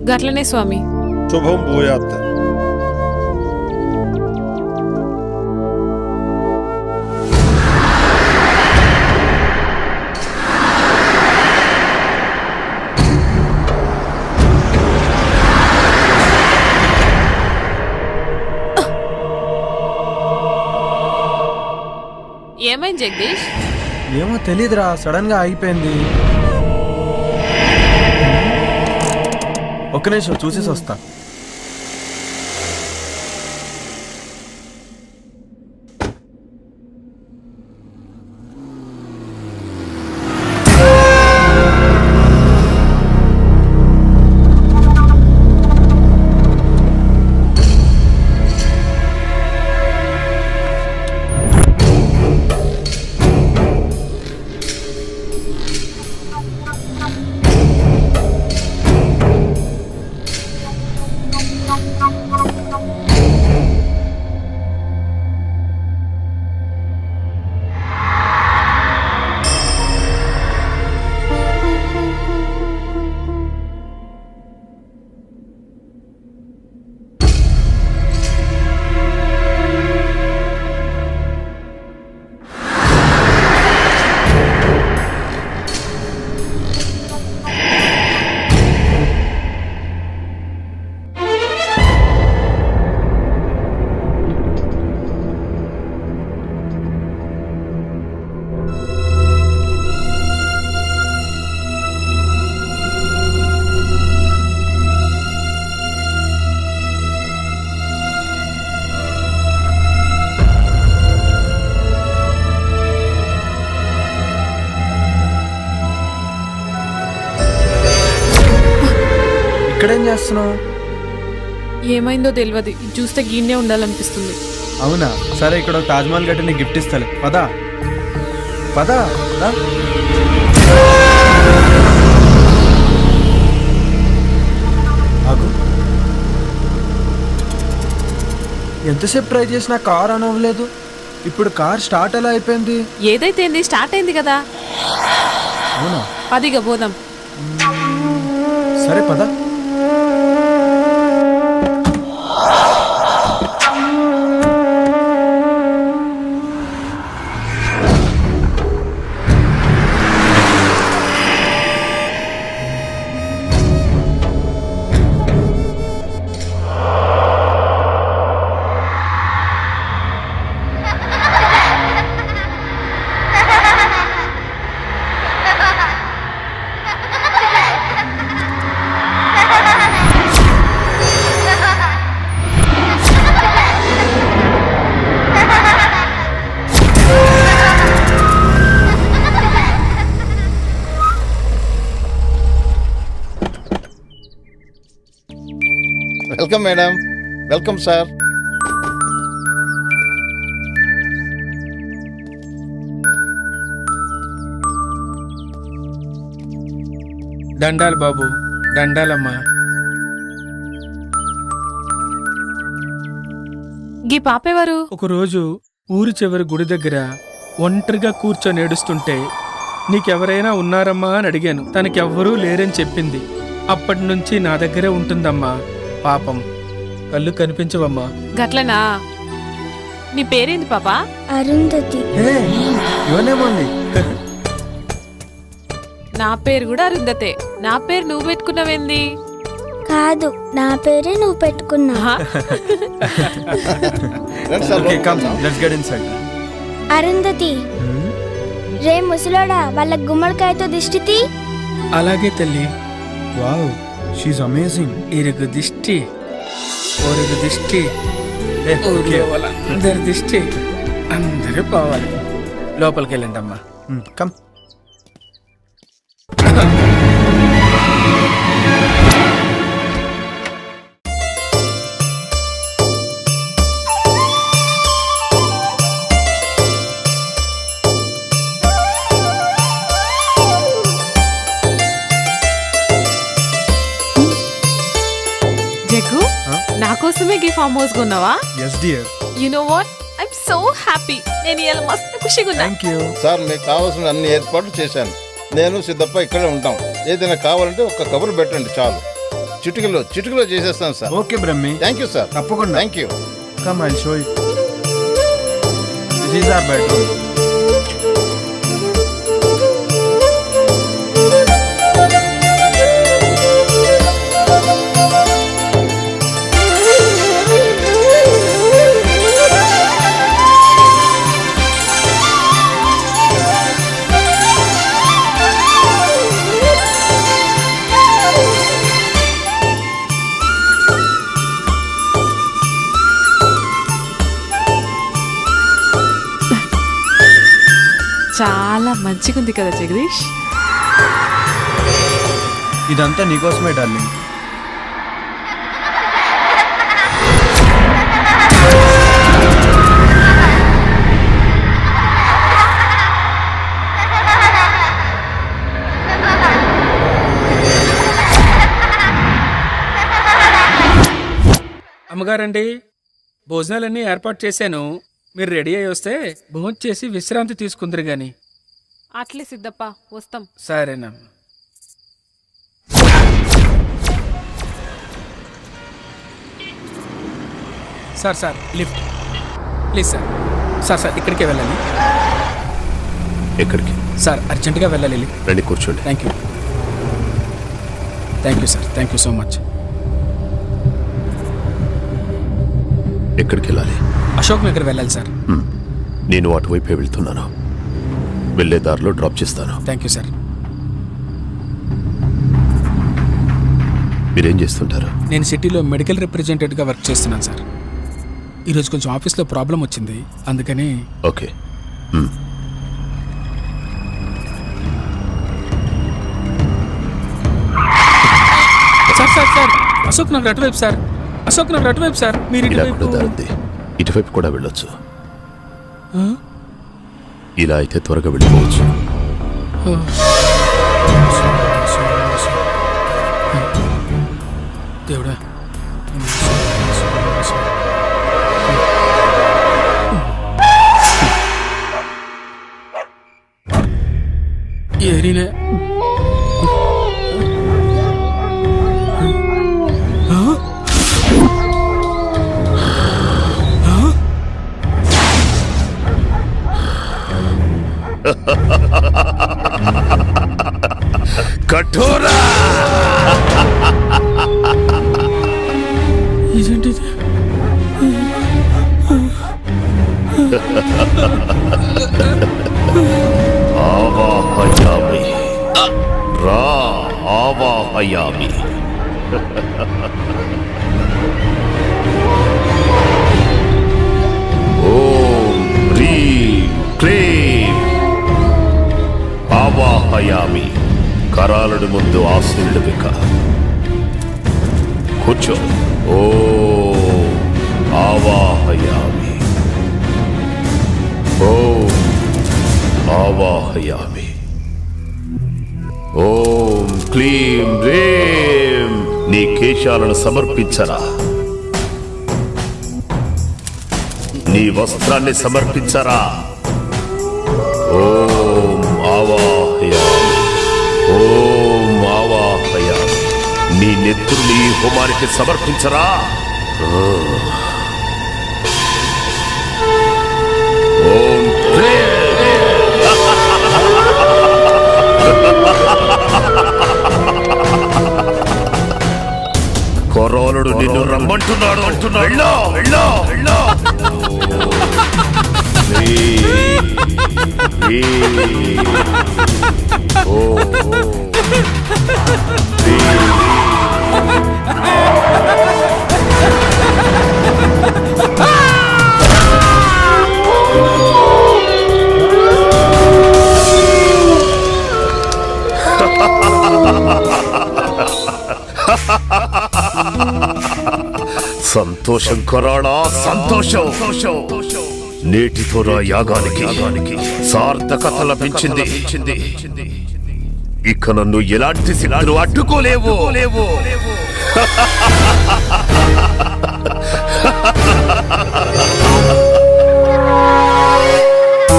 గట్లనే స్వామి. శుభం భూయాత్. ఏమైంది జగదీష్? ఏమో తెలీదురా, సడన్ గా ఆగిపోయింది. ఒక్క నిమిషం చూసేసి వస్తా. ఇక్కడేం చేస్తున్నావు? ఏమైందో తెలియదు, ఇది చూస్తే గీన్నే ఉండాలనిపిస్తుంది. అవునా, సరే ఇక్కడ తాజ్మహల్ గట్టి నీకు గిఫ్ట్ ఇస్తాలే. పదా పదా. ఆగు, ఎంతసేపు ట్రై చేసినా కార్ ఆన్ అవ్వలేదు. ఇప్పుడు కార్ స్టార్ట్ ఎలా అయిపోయింది? ఏదైతే స్టార్ట్ అయింది కదా. అవునా, పదిగా పోదాం. సరే పదా. Welcome madam. Welcome sir. దండాలు బాబు, దండాలమ్మా. గీ పాపేవారు? ఒకరోజు ఊరి చివరి గుడి దగ్గర ఒంటరిగా కూర్చొని ఏడుస్తుంటే నీకెవరైనా ఉన్నారమ్మా అని అడిగాను. తనకెవ్వరూ లేరని చెప్పింది. అప్పటి నుంచి నా దగ్గరే ఉంటుందమ్మా. పాపం, కళ్ళు కనిపించవమ్మా. గట్లనా? నీ పేరేంది పాపా? అరుంధతి. ఇవన్నేమోండి. నా పేరు కూడా అరుంధతే. నా పేరు నువ్వు పెట్టుకున్నావేంది? కాదు, నా పేరే నువ్వు పెట్టుకున్నా. Okay, come, let's get inside. Arundhati, రే ముసలోడా, వాళ్ళ గుమ్మడికాయతో దిష్టి తీ. అలాగే తల్లి. Wow, she's amazing. ఇరుగు దిష్టి, ఒరుగు దిష్టి, ఓకే, అందరి దిష్టి అందరూ పోవాలి. లోపలికి వెళ్ళండి అమ్మా. కమ్. జగ్గు, నా కోసమే గీ ఫామ్ హౌస్ కొన్నావా? yes dear. You know what, I'm so happy. నేను ఇలా మస్తు ఖుషిగా ఉన్నా. Thank you. సార్, మీకు కావాల్సిన అన్ని ఏర్పాట్లు చేశాను. నేను సిద్ధప్ప ఇక్కడే ఉంటాం. ఏదైనా కావాలంటే ఒక్క కబురు పెట్టండి చాలు. చిటుకలో చేసేస్తాను sir. Okay Brahmi, thank you sir. తప్పకుండా. Thank you. Come I show you. This is our bedroom. చాలా మంచిగా ఉంది కదా జగదీష్. ఇదంతా నీకోసమే డార్లింగ్. అమ్మగారండి, భోజనాలన్నీ ఏర్పాటు చేశాను. మీరు రెడీ అయ్యి వస్తే భోజనం చేసి విశ్రాంతి తీసుకుందరు గాని. అట్లే సిద్ధప్ప, వస్తాం. సరేనమ్మా. Sir lift please sir. Sir ఇక్కడికే వెళ్ళాలి. ఎక్కడికి? సార్ అర్జెంటుగా వెళ్ళాలి. రండి, కూర్చోండి. Thank you sir. Thank you so much. ఎక్కడికి వెళ్ళాలి? అశోక్ నగర్ వెళ్ళాలి సార్. నేను అటువైపే వెళ్తున్నాను. వెళ్ళే దారిలో డ్రాప్ చేస్తాను. Thank you sir. మీరేం చేస్తుంటారు? నేను సిటీలో మెడికల్ రిప్రజెంటేటివ్గా వర్క్ చేస్తున్నాను సార్. ఈరోజు కొంచెం ఆఫీస్లో ప్రాబ్లం వచ్చింది, అందుకని. ఓకే. సార్ అశోక్ నగర్ అటువైపు సార్. అశోక్ నగర్ అటువైపు సార్. మీరు ఇలా ఇటువైపు. కూడా దారి, ఇటువైపు కూడా వెళ్ళొచ్చు. ఇలా అయితే త్వరగా వెళ్ళిపోవచ్చు. దేవుడా. ఏరినే కఠోరా! ఇదేంటిది? ఆవాహయామి రా, ఆవాహయామి. ఓం హ్రీం క్లీం ఆవాహయామి. కరాలుడి ముందు ఆశీనుడు విక. కూర్చో. ఓం ఆవాహయామి. ఓం ఆవాహయామి. ఓం క్లీం రేం. నీ కేశాలను సమర్పించరా. నీ వస్త్రాన్ని సమర్పించరా. ఓం ఆవాహయామి. ఓం ఆవాహయామి. నీ నెత్తుర్ని ఈ హోమానికి సమర్పించరా. ఓం కొరోనుడు నిన్ను రమ్మంటున్నాడు అంటున్నాడు. వెళ్ళో వెళ్ళో వెళ్ళో. సంతోషం కొరాడా, సంతోషం. నేటితో నా యాగానికి సార్థకత లభించింది. ఇక నన్ను ఎలాంటి శిలాలు అడ్డుకోలేవు.